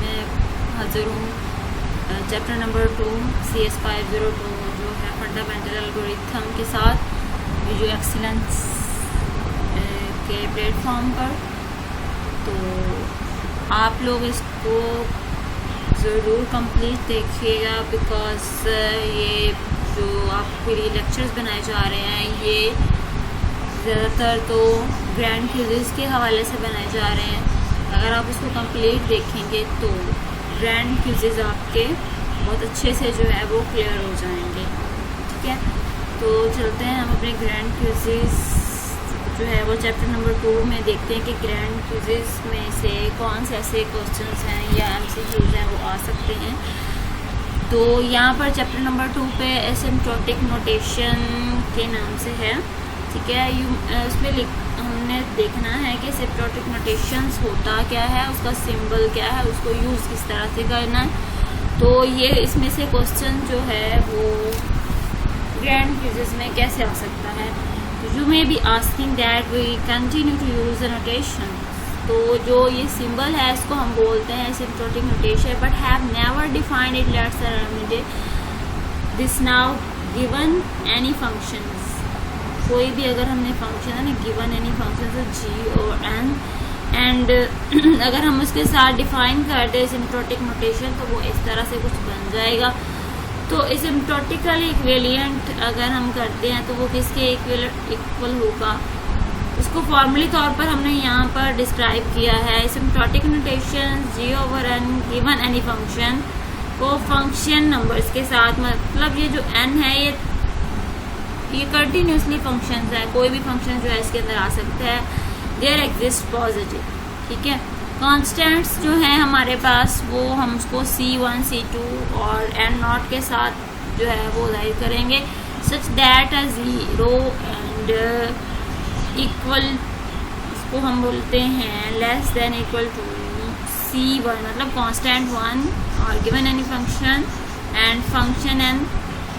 मैं हाजिर हूँ चैप्टर नंबर 2 CS 502 जो है फंडामेंटल एल्गोरिथम के साथ जो एक्सीलेंस के प्लेटफॉर्म पर। तो आप लोग इसको ज़रूर कंप्लीट देखिएगा, बिकॉज ये जो आपके लिए लेक्चर्स बनाए जा रहे हैं ये ज़्यादातर तो ग्रैंड क्विज़ के हवाले से बनाए जा रहे हैं। अगर आप उसको कंप्लीट देखेंगे तो ग्रैंड क्विज़ आपके बहुत अच्छे से जो है वो क्लियर हो जाएंगे। ठीक है, तो चलते हैं हम अपने ग्रैंड क्विज़ जो है वो चैप्टर नंबर 2 में देखते हैं कि ग्रैंड क्विज़ में से कौन से ऐसे क्वेश्चंस हैं या MCQs हैं वो आ सकते हैं। तो यहाँ पर चैप्टर नंबर 2 पे एसिम्प्टोटिक नोटेशन के नाम से है। ठीक है, उसमें हमने देखना है कि एसिम्प्टोटिक नोटेशंस होता क्या है, उसका सिंबल क्या है, उसको यूज़ किस तरह से करना है। तो ये इसमें से क्वेश्चन जो है वो ग्रैंड क्विज़ में कैसे आ सकता है। You may be asking that we continue to use the notation. तो जो ये सिंबल है इसको हम बोलते हैं asymptotic notation, but have never defined it. Let's remedy this now given any functions. कोई भी अगर हमने फंक्शन है ना गिवन एनी फंक्शन तो G और N एंड अगर हम उसके साथ डिफाइन कर दे एसिम्प्टोटिक नोटेशन तो वो इस तरह से कुछ बन जाएगा। तो एसिम्प्टोटिकल इक्विवेलेंट अगर हम करते हैं तो वो किसके इक्वल होगा, उसको फॉर्मली तौर पर हमने यहाँ पर डिस्क्राइब किया है। Asymptotic notation G over N given any function को फंक्शन नंबर्स के साथ, मतलब ये जो N है ये कंटिन्यूसली फंक्शंस है, कोई भी फंक्शन जो है इसके अंदर आ सकता है। There exist positive. ठीक है, कॉन्स्टेंट्स जो हैं हमारे पास वो हम उसको C1 C2 और N0 के साथ जो है वो जाहिर करेंगे such that a 0 and equal, इसको हम बोलते हैं less than equal to C1, मतलब कॉन्स्टेंट 1 और given any function and function N,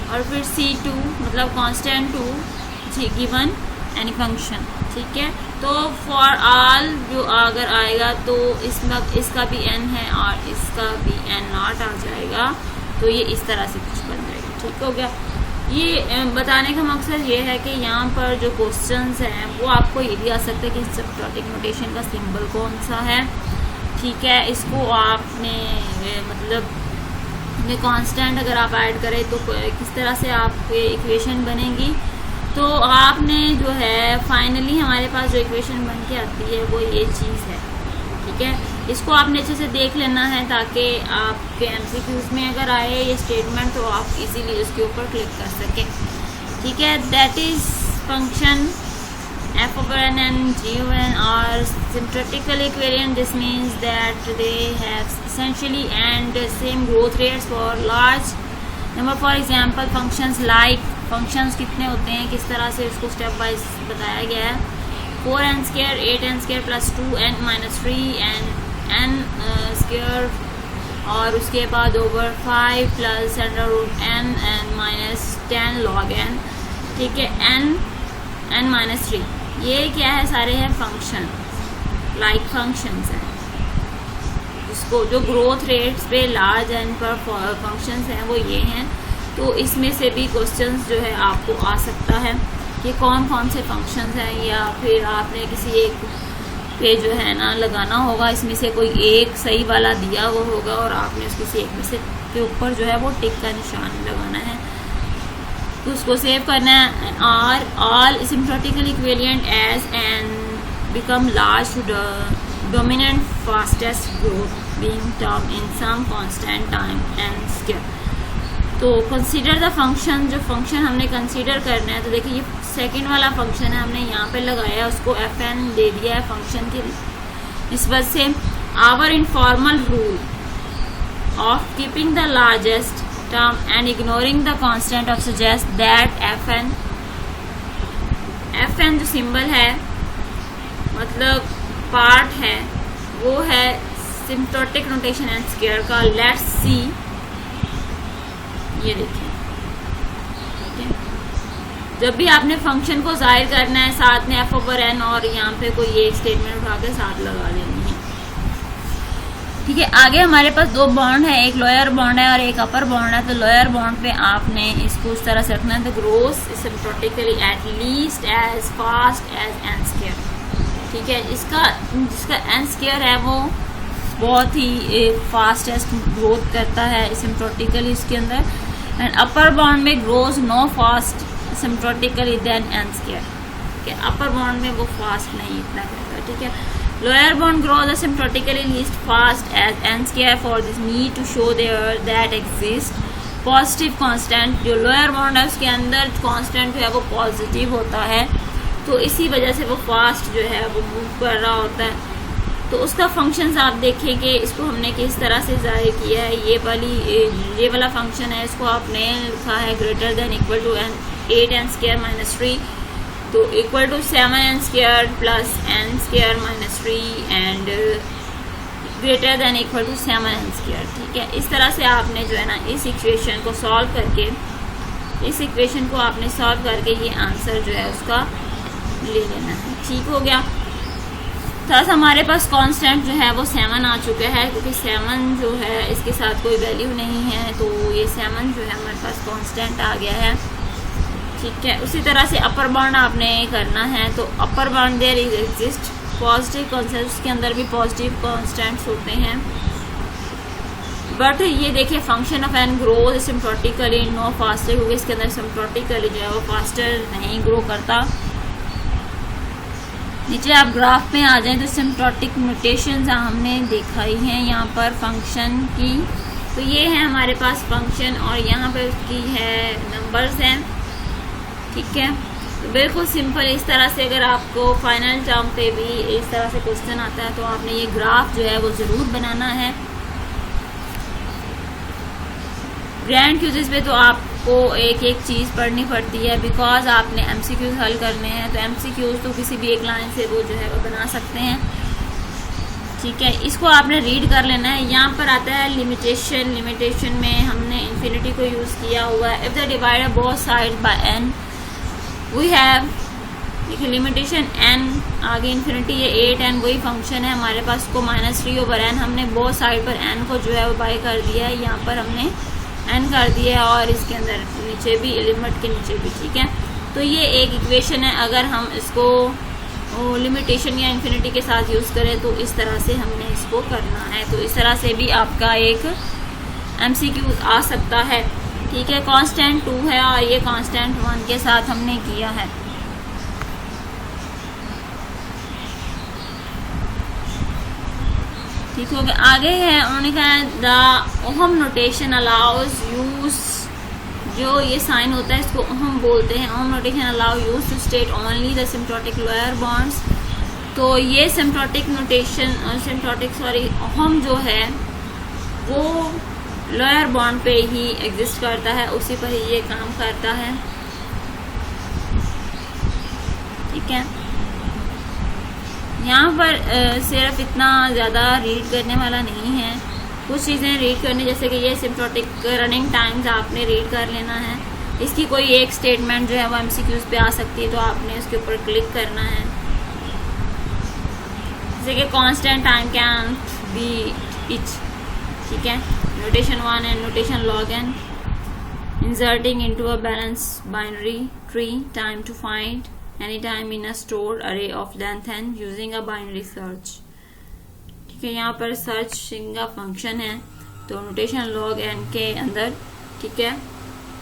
और फिर C2 मतलब कांस्टेंट 2 गिवन एनी फंक्शन। ठीक है, तो फॉर ऑल जो अगर आएगा तो इसमें इसका भी N है और इसका भी N0 आ जाएगा, तो ये इस तरह से कुछ बन जाएगा। ठीक हो गया। ये बताने का मकसद ये है कि यहाँ पर जो क्वेश्चंस हैं वो आपको ये भी आ सकता है कि एसिम्प्टोटिक नोटेशन का सिंबल कौन सा है। ठीक है, इसको आपने मतलब ये कांस्टेंट अगर आप ऐड करें तो किस तरह से आपके इक्वेशन बनेगी। तो आपने जो है फाइनली हमारे पास जो इक्वेशन बन के आती है वो ये चीज़ है। ठीक है, इसको आपने अच्छे से देख लेना है ताकि आपके MCQs में अगर आए ये स्टेटमेंट तो आप इजीली उसके ऊपर क्लिक कर सकें। ठीक है, that is function f over n and g over n are symptotically equivalent. This means that they have essentially and same growth rates for large number. For example, functions like functions कितने होते हैं, किस तरह से उसको step wise बताया गया है। 4n square 8n square plus 2n minus 3n n square, और उसके बाद over 5 plus under root n and minus 10 log n। ठीक है, n minus 3 ये क्या है, सारे हैं फंक्शन लाइक फंक्शंस हैं, जिसको जो ग्रोथ रेट्स पे लार्ज एंड पर फंक्शंस हैं वो ये हैं। तो इसमें से भी क्वेश्चंस जो है आपको आ सकता है कि कौन कौन से फंक्शंस हैं, या फिर आपने किसी एक पे जो है ना लगाना होगा, इसमें से कोई एक सही वाला दिया हुआ होगा और आपने उसके से एक में से के ऊपर जो है वो टिक का निशान लगाना है, तो उसको सेव करना है। और all asymptotically equivalent as and become large to dominant fastest growth being term in some constant time and square. तो कंसीडर द फंक्शन, जो फंक्शन हमने कंसीडर करना है, तो देखिए ये सेकंड वाला फंक्शन है हमने यहाँ पे लगाया, उसको fn दे दिया है फंक्शन की निस्बत से। Our informal rule of keeping the largest term and ignoring the constant of suggest that fn जो सिंबल है मतलब पार्ट है वो है सिम्प्टोटिक नोटेशन एंड स्क्वायर का। लेट्स सी, ये देखिए, ठीक है, जब भी आपने फंक्शन को जाहिर करना है साथ में f/n और यहाँ पे कोई एक स्टेटमेंट उठा के साथ लगा लेनी है। ठीक है। आगे हमारे पास दो बॉन्ड है, एक लोअर बॉन्ड है और एक अपर बॉन्ड है। तो लोअर बॉन्ड पे आपने इसको इस तरह से रखना है, the grows asymptotically at least as fast as n square. ठीक है, इसका जिसका एन स्क्वायर है वो बहुत ही फास्टेस्ट ग्रोथ करता है सिम्प्टोटिकली इसके अंदर। एंड अपर बॉन्ड में grows no fast asymptotically then n square. ठीक है, अपर बॉन्ड में वो फास्ट नहीं इतना करता। ठीक है, lower bond grows asymptotically least fast as n square. For this need to show there that exist positive constant, जो lower bond है उसके अंदर constant जो है वो पॉजिटिव होता है, तो इसी वजह से वो फास्ट जो है वो मूव कर रहा होता है। तो उसका फंक्शंस आप देखेंगे, इसको हमने किस तरह से ज़ाहिर किया है। ये वाला फंक्शन है, इसको आपने लिखा है greater than equal to 8n square minus 3, तो equal to 7n square plus n square minus 3 and greater than equal to 7n square. ठीक है, इस तरह से आपने जो है ना इस इक्वेशन को सॉल्व करके, इस इक्वेशन को आपने सॉल्व करके ये आंसर जो है उसका ले लेना है। ठीक हो गया। थोड़ा सा हमारे पास कांस्टेंट जो है वो 7 आ चुका है, क्योंकि 7 जो है इसके साथ कोई वैल्यू नहीं है, तो ये 7 जो है हमारे पास कांस्टेंट आ गया है। ठीक है, उसी तरह से अपर बाउंड आपने करना है, तो upper bound there is exist positive constant, उसके अंदर भी पॉजिटिव कॉन्स्टेंट्स होते हैं। बट ये देखिए function of n grows asymptotically no faster, क्योंकि इसके अंदर सिम्प्टोटिकली जो है वो फास्टर नहीं ग्रो करता। नीचे आप ग्राफ में आ जाएं तो सिम्प्टोटिक म्यूटेशंस हमने देखा ही हैं यहाँ पर फंक्शन की। तो ये है हमारे पास फंक्शन और यहाँ पे उसकी है नंबर्स हैं। ठीक है, तो बिल्कुल सिंपल इस तरह से अगर आपको फाइनल टर्म पे भी इस तरह से क्वेश्चन आता है तो आपने ये ग्राफ जो है वो ज़रूर बनाना है। ग्रैंड क्यूजेस पे तो आपको एक एक चीज़ पढ़नी पड़ती है, बिकॉज आपने एमसीक्यूज हल करने हैं। तो एमसीक्यूज तो किसी भी एक लाइन से वो जो है वो बना सकते हैं। ठीक है, इसको आपने रीड कर लेना है। यहाँ पर आता है लिमिटेशन, लिमिटेशन में हमने इन्फिनिटी को यूज़ किया हुआ है। If the divide both side by n we have, देखिए लिमिटेशन n आगे इन्फिनिटी, ये 8n वही फंक्शन है हमारे पास को -3/n, हमने बोथ साइड पर n को जो है वो बाय कर दिया है, यहाँ पर हमने n कर दिया है और इसके अंदर नीचे भी लिमिट के नीचे भी। ठीक है, तो ये एक इक्वेशन है। अगर हम इसको लिमिटेशन या इन्फिनिटी के साथ यूज़ करें तो इस तरह से हमने इसको करना है। तो इस तरह से भी आपका एक MCQ आ सकता है। ठीक है, कांस्टेंट 2 है और ये कांस्टेंट 1 के साथ हमने किया है। ठीक हो गया। आगे है उन्होंने कहा the omega notation allows us, जो ये साइन होता है इसको ओहम बोलते हैं। Omega notation allow us to state only the asymptotic lower bounds. तो ये सिम्प्टोटिक नोटेशन ओहम जो है वो लोअर बॉन्ड पे ही एग्जिस्ट करता है, उसी पर ही ये काम करता है। ठीक है, यहाँ पर सिर्फ इतना ज़्यादा रीड करने वाला नहीं है, कुछ चीज़ें रीड करनी, जैसे कि ये सिम्प्टोटिक रनिंग टाइम्स आपने रीड कर लेना है। इसकी कोई एक स्टेटमेंट जो है वो MCQs पे आ सकती है, तो आपने उसके ऊपर क्लिक करना है। जैसे कि constant time can be each. ठीक है, notation 1 and notation log n, inserting into a balanced binary tree, time to find any time in a stored array of length n using a binary search। ठीक है, यहाँ पर searching का function है, तो notation log n के अंदर। ठीक है,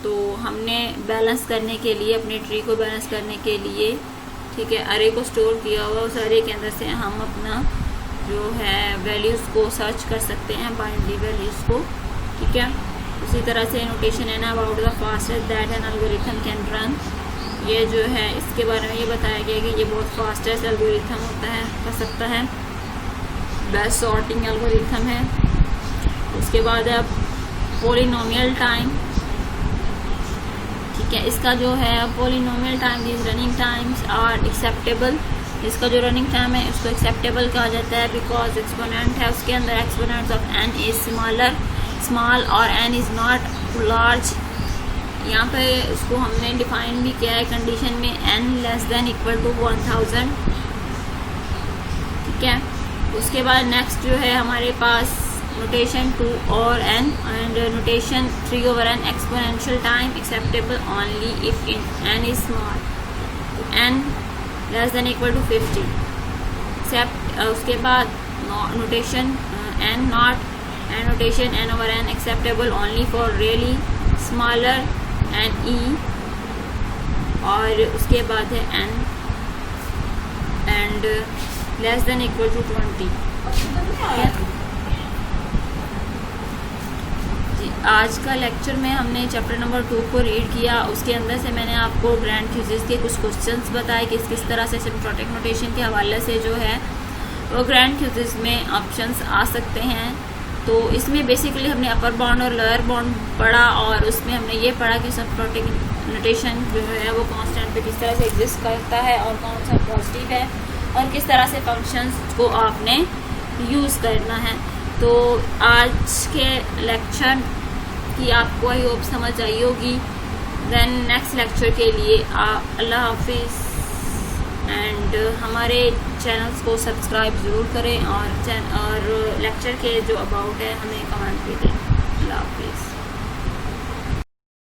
तो हमने बैलेंस करने के लिए, अपने ट्री को बैलेंस करने के लिए, ठीक है, अरे को स्टोर किया हुआ, उस अरे के अंदर से हम अपना जो है वैल्यूज़ को सर्च कर सकते हैं, बाइनरी वैल्यूज़ को। ठीक है, उसी तरह से नोटेशन है ना about the fastest that an algorithm can run, ये जो है इसके बारे में ये बताया गया कि ये बहुत फास्टेस्ट एल्गोरिथम होता है, कर सकता है, बेस्ट सॉर्टिंग एल्गोरिथम है। उसके बाद है पॉलिनोमियल टाइम। ठीक है, इसका जो है polynomial time these running times are acceptable. इसका जो रनिंग टाइम है उसको एक्सेप्टेबल कहा जाता है, बिकॉज एक्सपोनेंट है उसके अंदर, exponents of n is small और n इज नॉट लार्ज। यहाँ पे उसको हमने डिफाइन भी किया है कंडीशन में, n less than equal to 1000। ठीक है, उसके बाद नेक्स्ट जो है हमारे पास notation 2 over n and notation 3 over n exponential time acceptable only if n is small, n less than equal to 50, except उसके बाद notation n not and notation n over n acceptable only for really smaller n e, और उसके बाद है n and less than equal to 20। आज का lecture में हमने चैप्टर नंबर 2 को रीड किया। उसके अंदर से मैंने आपको ग्रैंड क्यूजेस के कुछ क्वेश्चंस बताए कि किस तरह से सिम्प्टोटिक नोटेशन के हवाले से जो है वो ग्रैंड क्यूजेस में ऑप्शंस आ सकते हैं। तो इसमें बेसिकली हमने अपर बाउंड और लोअर बाउंड पढ़ा, और उसमें हमने ये पढ़ा कि सिम्प्टोटिक नोटेशन जो है वो कांस्टेंट पे किस तरह से एग्जिस्ट करता है और कौन सा पॉजिटिव है और किस तरह से फंक्शंस को आपने यूज़ करना है। तो आज के लेक्चर की आपको आई होप समझ आई होगी। देन नेक्स्ट लेक्चर के लिए अल्लाह हाफिज़, एंड हमारे चैनल्स को सब्सक्राइब ज़रूर करें और लेक्चर के जो अबाउट है हमें कमेंट पे दें। अल्लाह हाफिज़।